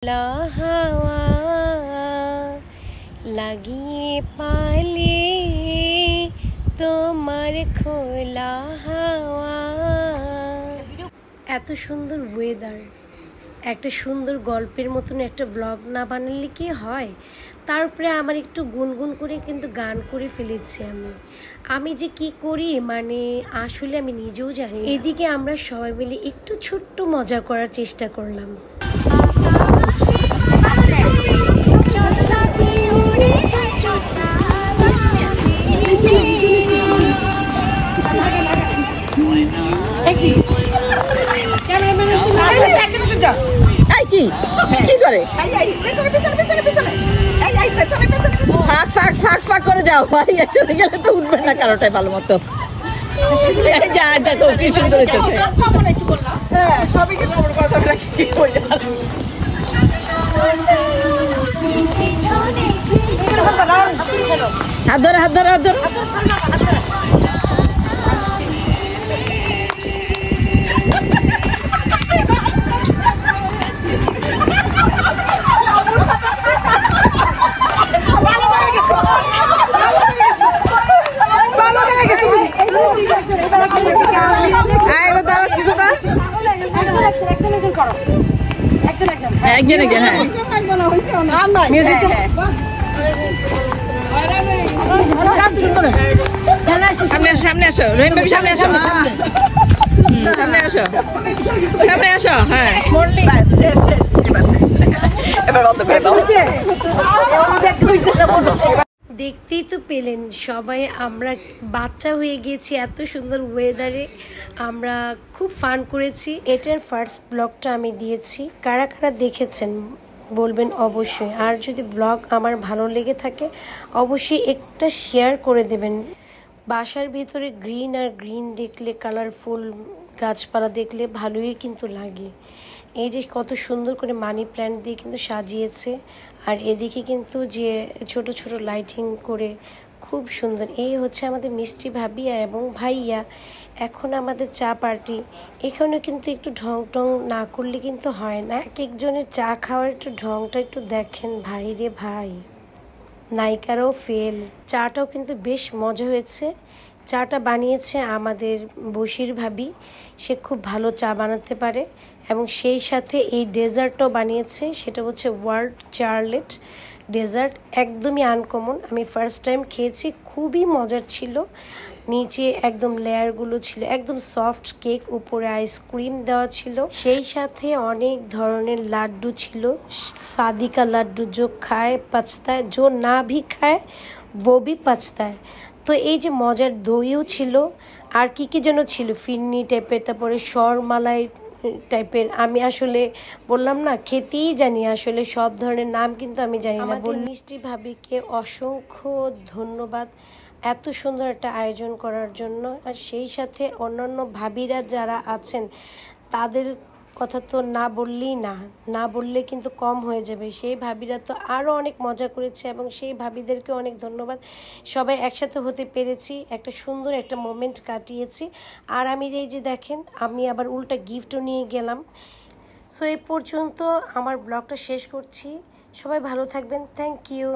ला हवा লাগিয়ে পালে তোমার খোলা হাওয়া। এত সুন্দর ওয়েদার, একটা সুন্দর গল্পের মতন একটা ব্লগ না বানালে কি হয়। তারপরে আমার একটু গুনগুন করে কিন্তু গান করে ফেলেছি আমি যে কি করি মানে আসলে আমি নিজেও জানি। এদিকে আমরা সবাই মিলে একটু ছোট্ট মজা করার চেষ্টা করলাম। কি করে ফাঁক করে যাও ভাই, একসাথে গেলে তো উঠবে না কারোটাই ভালো মতো। যা দেখো কি সুন্দর হচ্ছে। হাত ধরে হাত ধরে হাত ধরে সামনে আসো রহিম ভাবি, সামনে আসো, সামনে আসো, সামনে আসো। হ্যাঁ দেখতেই তো পেলেন সবাই, আমরা বাচ্চা হয়ে গেছি এত সুন্দর ওয়েদারে। আমরা খুব ফান করেছি। এটার ফার্স্ট ব্লগটা আমি দিয়েছি, কারা কারা দেখেছেন বলবেন অবশ্যই। আর যদি ব্লগ আমার ভালো লেগে থাকে অবশ্যই একটা শেয়ার করে দেবেন। বাসার ভিতরে গ্রিন আর গ্রিন দেখলে, কালারফুল গাছপালা দেখলে ভালোই কিন্তু লাগে। এই যে কত সুন্দর করে মানি প্ল্যান্ট দিয়ে কিন্তু সাজিয়েছে, আর এদিকে কিন্তু যে ছোট ছোট লাইটিং করে খুব সুন্দর। এই হচ্ছে আমাদের মিষ্টি ভাবি এবং ভাইয়া। এখন আমাদের চা পার্টি। এখানে কিন্তু একটু ঢং টং না করলে কিন্তু হয় না। এক একজনের চা খাওয়ার একটু ঢংটা একটু দেখেন ভাই রে ভাই, নায়িকারও ফেল। চাটাও কিন্তু বেশ মজা হয়েছে। চাটা বানিয়েছে আমাদের বশির ভাবি, সে খুব ভালো চা বানাতে পারে। এবং সেই সাথে এই ডেজার্টটাও বানিয়েছে, সেটা হচ্ছে ওয়ার্ল্ড চার্লেট ডেজার্ট, একদমই আনকমন। আমি ফার্স্ট টাইম খেয়েছি, খুবই মজার ছিল। নিচে একদম লেয়ারগুলো ছিল একদম সফট কেক, উপরে আইসক্রিম দেওয়া ছিল, সেই সাথে অনেক ধরনের লাড্ডু ছিল। সাদিকা লাড্ডু, जो খায় পাচতা है, जो না भी খায় वो भी পাচতা है। তো এই যে মজার দইও ছিল, আর কি কি যেন ছিল ফিরনি টাইপের, তারপরে সরমালাই টাইপের। আমি আসলে বললাম না খেতেই জানি, আসলে সব ধরনের নাম কিন্তু আমি জানি না। মিষ্টি ভাবিকে অসংখ্য ধন্যবাদ এত সুন্দর একটা আয়োজন করার জন্য। আর সেই সাথে অন্যান্য ভাবিরা যারা আছেন তাদের কথা তো না বললে কিন্তু কম হয়ে যাবে। সেই ভাবিরা তো আরও অনেক মজা করেছে এবং সেই ভাবিদেরকে অনেক ধন্যবাদ। সবাই একসাথে হতে পেরেছি, একটা সুন্দর একটা মোমেন্ট কাটিয়েছি। আর আমি এই যে দেখেন, আমি আবার উল্টা গিফটও নিয়ে গেলাম। সো এই পর্যন্ত আমার ব্লগটা শেষ করছি। সবাই ভালো থাকবেন, থ্যাংক ইউ।